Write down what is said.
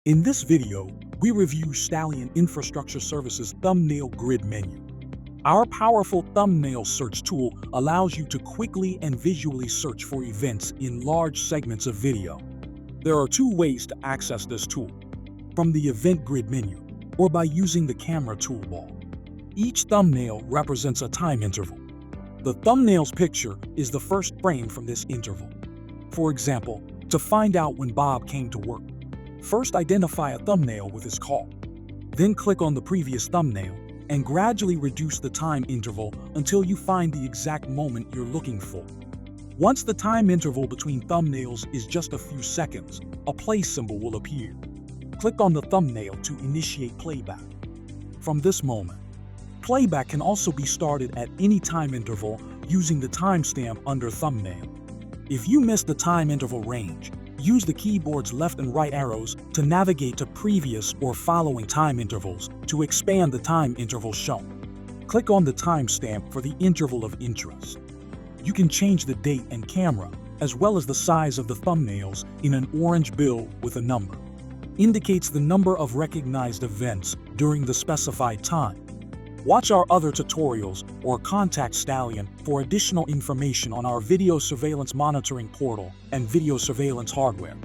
In this video, we review Stallion Infrastructure Services Thumbnail Grid menu. Our powerful thumbnail search tool allows you to quickly and visually search for events in large segments of video. There are two ways to access this tool: from the Event Grid menu or by using the camera toolbar. Each thumbnail represents a time interval. The thumbnail's picture is the first frame from this interval. For example, to find out when Bob came to work, first identify a thumbnail with his call. Then click on the previous thumbnail and gradually reduce the time interval until you find the exact moment you're looking for. Once the time interval between thumbnails is just a few seconds, a play symbol will appear. Click on the thumbnail to initiate playback. From this moment, playback can also be started at any time interval using the timestamp under thumbnail. If you miss the time interval range, use the keyboard's left and right arrows to navigate to previous or following time intervals to expand the time interval shown. Click on the timestamp for the interval of interest. You can change the date and camera, as well as the size of the thumbnails in an orange bill with a number. Indicates the number of recognized events during the specified time. Watch our other tutorials or contact Stallion for additional information on our video surveillance monitoring portal and video surveillance hardware.